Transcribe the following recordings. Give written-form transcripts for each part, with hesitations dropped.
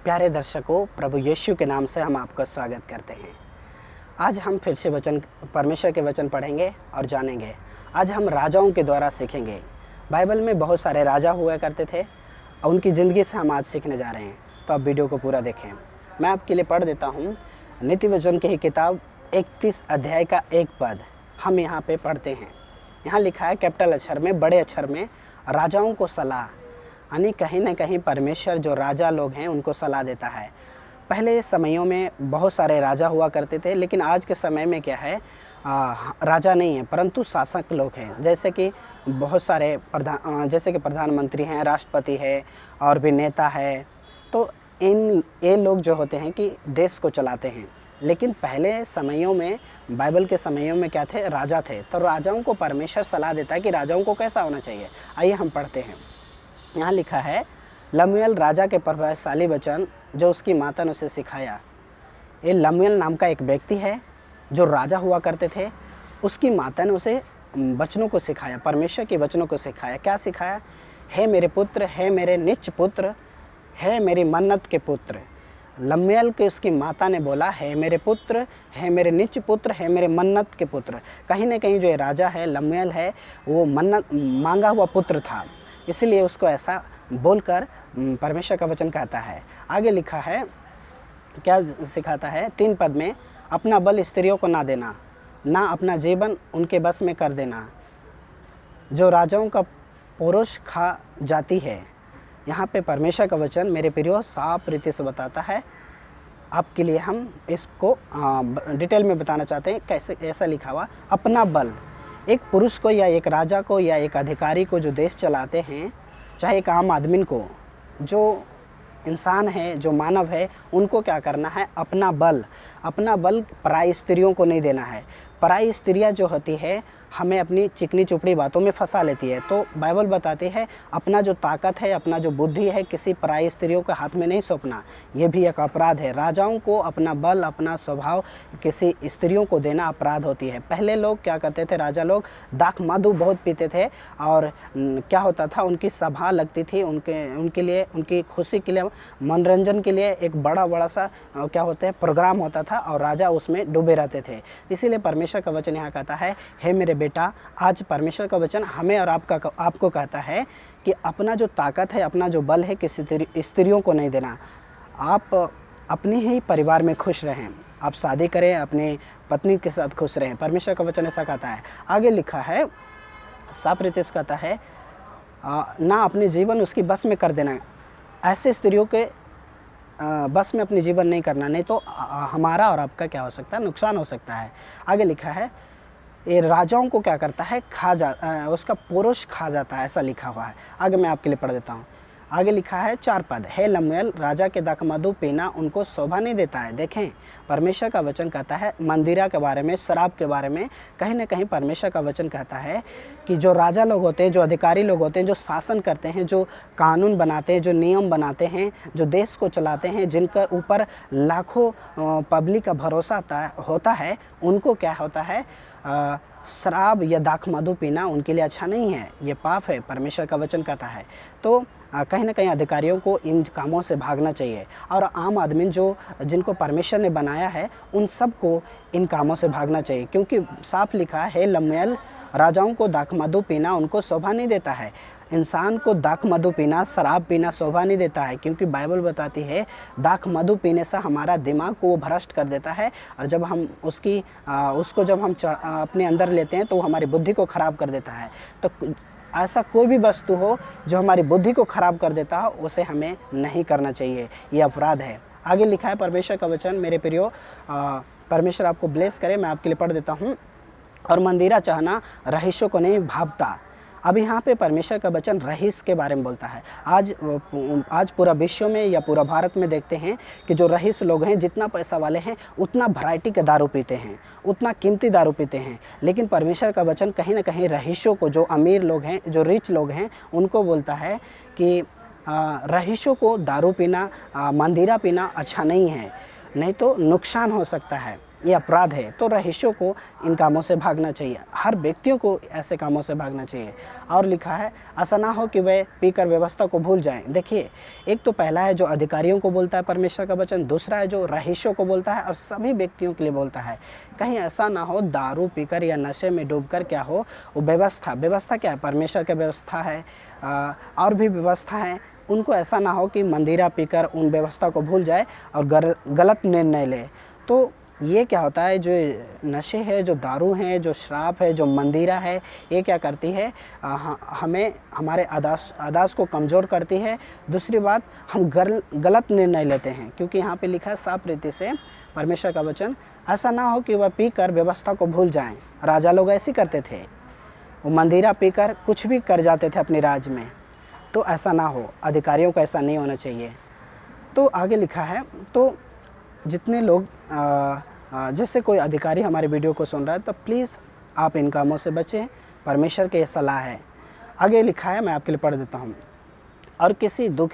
प्यारे दर्शकों, प्रभु यीशु के नाम से हम आपका स्वागत करते हैं। आज हम फिर से परमेश्वर के वचन पढ़ेंगे और जानेंगे। आज हम राजाओं के द्वारा सीखेंगे। बाइबल में बहुत सारे राजा हुआ करते थे और उनकी ज़िंदगी से हम आज सीखने जा रहे हैं, तो आप वीडियो को पूरा देखें। मैं आपके लिए पढ़ देता हूँ नीति वचन की ही किताब 31 अध्याय का 1 पद हम यहाँ पे पढ़ते हैं। यहाँ लिखा है कैपिटल अक्षर में, बड़े अक्षर में, राजाओं को सलाह। यानी कहीं ना कहीं परमेश्वर जो राजा लोग हैं उनको सलाह देता है। पहले समयों में बहुत सारे राजा हुआ करते थे, लेकिन आज के समय में क्या है, राजा नहीं है परंतु शासक लोग हैं। जैसे कि बहुत सारे प्रधानमंत्री हैं, राष्ट्रपति है और भी नेता है। तो ये लोग जो होते हैं कि देश को चलाते हैं। लेकिन पहले समयों में, बाइबल के समयों में क्या थे, राजा थे। तो राजाओं को परमेश्वर सलाह देता है कि राजाओं को कैसा होना चाहिए। आइए हम पढ़ते हैं। यहाँ लिखा है, लमूएल राजा के प्रभावशाली वचन जो उसकी माता ने उसे सिखाया। ये लमूएल नाम का एक व्यक्ति है जो राजा हुआ करते थे। उसकी माता ने उसे वचनों को सिखाया, परमेश्वर के वचनों को सिखाया। क्या सिखाया? हे मेरे पुत्र, हे मेरे निज पुत्र, हे मेरी मन्नत के पुत्र। लमूएल के उसकी माता ने बोला, हे मेरे पुत्र, हे मेरे निज पुत्र, हे मेरे मन्नत के पुत्र। कहीं ना कहीं जो ये राजा है, लमूएल है, वो मन्नत मांगा हुआ पुत्र था, इसलिए उसको ऐसा बोलकर परमेश्वर का वचन कहता है। आगे लिखा है, क्या सिखाता है 3 पद में, अपना बल स्त्रियों को ना देना, ना अपना जीवन उनके बस में कर देना, जो राजाओं का पुरुष खा जाती है। यहाँ पे परमेश्वर का वचन मेरे प्रियो साफ रीति से बताता है। आपके लिए हम इसको डिटेल में बताना चाहते हैं। कैसे ऐसा लिखा हुआ, अपना बल। एक पुरुष को या एक राजा को या एक अधिकारी को जो देश चलाते हैं, चाहे एक आम आदमी को, जो इंसान है, जो मानव है, उनको क्या करना है? अपना बल पराई स्त्रियों को नहीं देना है। पराई स्त्रियां जो होती है हमें अपनी चिकनी चुपड़ी बातों में फंसा लेती है। तो बाइबल बताती है अपना जो ताकत है, अपना जो बुद्धि है, किसी पराई स्त्रियों के हाथ में नहीं सौंपना। ये भी एक अपराध है। राजाओं को अपना बल, अपना स्वभाव किसी स्त्रियों को देना अपराध होती है। पहले लोग क्या करते थे, राजा लोग दाख मधु बहुत पीते थे और क्या होता था, उनकी सभा लगती थी, उनके लिए, उनकी खुशी के लिए, मनोरंजन के लिए एक बड़ा सा क्या होता है, प्रोग्राम होता था और राजा उसमें डूबे रहते थे। इसीलिए परमेश्वर का वचन यहाँ कहता है, हे मेरे बेटा, आज परमेश्वर का वचन हमें और आपको कहता है कि अपना जो ताकत है, अपना जो बल है, किसी स्त्रियों को नहीं देना। आप अपने ही परिवार में खुश रहें, आप शादी करें, अपनी पत्नी के साथ खुश रहें। परमेश्वर का वचन ऐसा कहता है। आगे लिखा है, साफ रीति से कहता है, ना अपने जीवन उसकी बस में कर देना। ऐसे स्त्रियों के बस में अपनी जीवन नहीं करना, नहीं तो हमारा और आपका क्या हो सकता है, नुकसान हो सकता है। आगे लिखा है, ये राजाओं को क्या करता है, उसका पुरुष खा जाता है, ऐसा लिखा हुआ है। आगे मैं आपके लिए पढ़ देता हूँ। आगे लिखा है 4 पद, हे लमूएल राजा के दाख मधु पीना उनको शोभा नहीं देता है। देखें, परमेश्वर का वचन कहता है मंदिरा के बारे में, शराब के बारे में। कहीं ना कहीं परमेश्वर का वचन कहता है कि जो राजा लोग होते हैं, जो अधिकारी लोग होते हैं, जो शासन करते हैं, जो कानून बनाते हैं, जो नियम बनाते हैं, जो देश को चलाते हैं, जिनके ऊपर लाखों पब्लिक का भरोसा होता है, उनको क्या होता है, शराब या दाख मधु पीना उनके लिए अच्छा नहीं है, ये पाप है, परमेश्वर का वचन कहता है। तो कहीं ना कहीं अधिकारियों को इन कामों से भागना चाहिए और आम आदमी जिनको परमेश्वर ने बनाया है, उन सब को इन कामों से भागना चाहिए। क्योंकि साफ लिखा है, हे लमूएल राजाओं को दाख मधु पीना उनको शोभा नहीं देता है। इंसान को दाख मधु पीना, शराब पीना शोभा नहीं देता है, क्योंकि बाइबल बताती है दाख मधु पीने से हमारा दिमाग को वो भ्रष्ट कर देता है और जब हम उसको जब हम अपने अंदर लेते हैं तो वो हमारी बुद्धि को ख़राब कर देता है। तो ऐसा कोई भी वस्तु हो जो हमारी बुद्धि को ख़राब कर देता हो, उसे हमें नहीं करना चाहिए, ये अपराध है। आगे लिखा है परमेश्वर का वचन, मेरे प्रियो, परमेश्वर आपको ब्लेस करे। मैं आपके लिए पढ़ देता हूँ। और मंदिरा चाहना रहीशों को नहीं भावता। अब यहाँ पे परमेश्वर का वचन रईस के बारे में बोलता है। आज पूरा विश्व में या पूरा भारत में देखते हैं कि जो रईस लोग हैं, जितना पैसा वाले हैं, उतना वैरायटी का दारू पीते हैं, उतना कीमती दारू पीते हैं। लेकिन परमेश्वर का वचन कहीं ना कहीं रईसों को, जो अमीर लोग हैं, जो रिच लोग हैं, उनको बोलता है कि रईसों को दारू पीना, मंदिरा पीना अच्छा नहीं है, नहीं तो नुकसान हो सकता है। ये अपराध है। तो रहीशों को इन कामों से भागना चाहिए, हर व्यक्तियों को ऐसे कामों से भागना चाहिए। और लिखा है ऐसा ना हो कि वे पीकर व्यवस्था को भूल जाएं। देखिए, एक तो पहला है जो अधिकारियों को बोलता है परमेश्वर का वचन, दूसरा है जो रहीशों को बोलता है और सभी व्यक्तियों के लिए बोलता है। कहीं ऐसा ना हो दारू पीकर या नशे में डूबकर क्या हो, वो व्यवस्था क्या है, परमेश्वर की व्यवस्था है, और भी व्यवस्था है, उनको ऐसा ना हो कि मंदिरा पीकर उन व्यवस्था को भूल जाए और गलत निर्णय ले। तो ये क्या होता है, जो नशे है, जो दारू है, जो शराब है, जो मंदिरा है, ये क्या करती है, हमें हमारे आदास को कमज़ोर करती है। दूसरी बात, हम गलत निर्णय लेते हैं, क्योंकि यहाँ पे लिखा है साफ रीति से परमेश्वर का वचन, ऐसा ना हो कि वह पीकर व्यवस्था को भूल जाएं। राजा लोग ऐसे करते थे, वो मंदिरा पीकर कुछ भी कर जाते थे अपने राज में। तो ऐसा ना हो, अधिकारियों को ऐसा नहीं होना चाहिए। तो आगे लिखा है, तो जितने लोग जैसे कोई अधिकारी हमारे वीडियो को सुन रहा है तो प्लीज़ आप इन कामों से बचें, परमेश्वर की ये सलाह है। आगे लिखा है, मैं आपके लिए पढ़ देता हूँ, और किसी दुख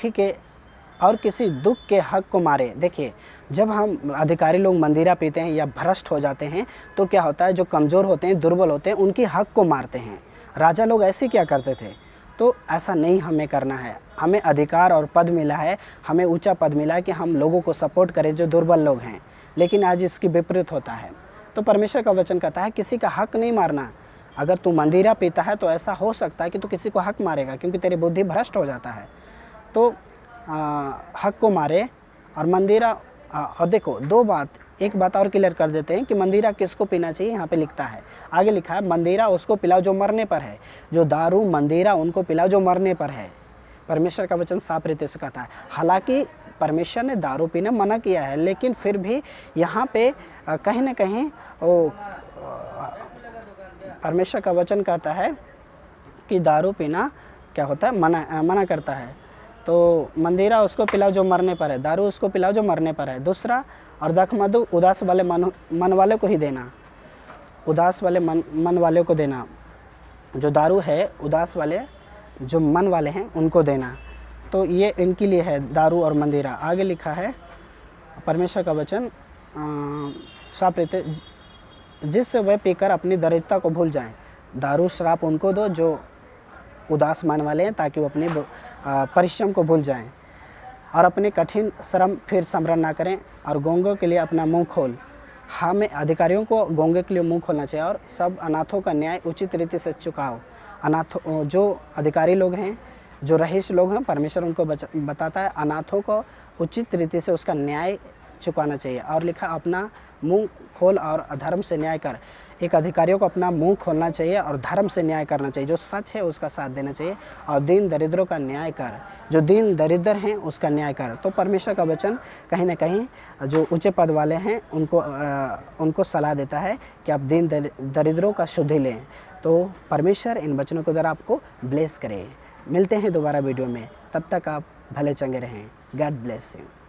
के हक को मारे। देखिए, जब हम अधिकारी लोग मंदिरा पीते हैं या भ्रष्ट हो जाते हैं तो क्या होता है, जो कमज़ोर होते हैं, दुर्बल होते हैं, उनकी हक को मारते हैं। राजा लोग ऐसे क्या करते थे। तो ऐसा नहीं हमें करना है। हमें अधिकार और पद मिला है, हमें ऊंचा पद मिला है कि हम लोगों को सपोर्ट करें जो दुर्बल लोग हैं, लेकिन आज इसकी विपरीत होता है। तो परमेश्वर का वचन कहता है किसी का हक नहीं मारना। अगर तू मंदिरा पीता है तो ऐसा हो सकता है कि तू किसी को हक मारेगा, क्योंकि तेरी बुद्धि भ्रष्ट हो जाता है। तो हक को मारे और मंदिरा। और देखो, एक बात और क्लियर कर देते हैं कि मंदिरा किसको पीना चाहिए। यहाँ पे लिखता है, आगे लिखा है, मंदिरा उसको पिलाओ जो मरने पर है। जो दारू मंदिरा उनको पिलाओ जो मरने पर है। परमेश्वर का वचन साफ रीति से कहता है। हालांकि परमेश्वर ने दारू पीने मना किया है, लेकिन फिर भी यहाँ पे कहीं ना कहीं परमेश्वर का वचन कहता है कि दारू पीना क्या होता है, मना करता है। तो मंदिरा उसको पिलाओ जो मरने पर है, दारू उसको पिलाओ जो मरने पर है। दूसरा, और दखमधु उदास वाले मन वाले को ही देना, उदास वाले मन वाले को देना। जो दारू है, उदास वाले जो मन वाले हैं उनको देना। तो ये इनके लिए है, दारू और मंदिरा। आगे लिखा है परमेश्वर का वचन साफ रीति, जिससे वह पीकर अपनी दरिद्रता को भूल जाएं। दारू शराब उनको दो जो उदास मन वाले हैं, ताकि वो अपने परिश्रम को भूल जाएं और अपने कठिन श्रम फिर स्मरण ना करें। और गूंगों के लिए अपना मुंह खोल। हमें अधिकारियों को गूंगे के लिए मुंह खोलना चाहिए। और सब अनाथों का न्याय उचित रीति से चुकाओ। अनाथों, जो अधिकारी लोग हैं, जो रहीश लोग हैं, परमेश्वर उनको बताता है अनाथों को उचित रीति से उसका न्याय चुकाना चाहिए। और लिखा, अपना मुंह खोल और धर्म से न्याय कर। एक अधिकारियों को अपना मुंह खोलना चाहिए और धर्म से न्याय करना चाहिए। जो सच है उसका साथ देना चाहिए और दीन दरिद्रों का न्याय कर। जो दीन दरिद्र हैं उसका न्याय कर। तो परमेश्वर का वचन कहीं ना कहीं जो ऊंचे पद वाले हैं उनको सलाह देता है कि आप दीन दरिद्रों का शुद्धि लें। तो परमेश्वर इन वचनों के द्वारा आपको ब्लेस करे। मिलते हैं दोबारा वीडियो में, तब तक आप भले चंगे रहें। God bless you.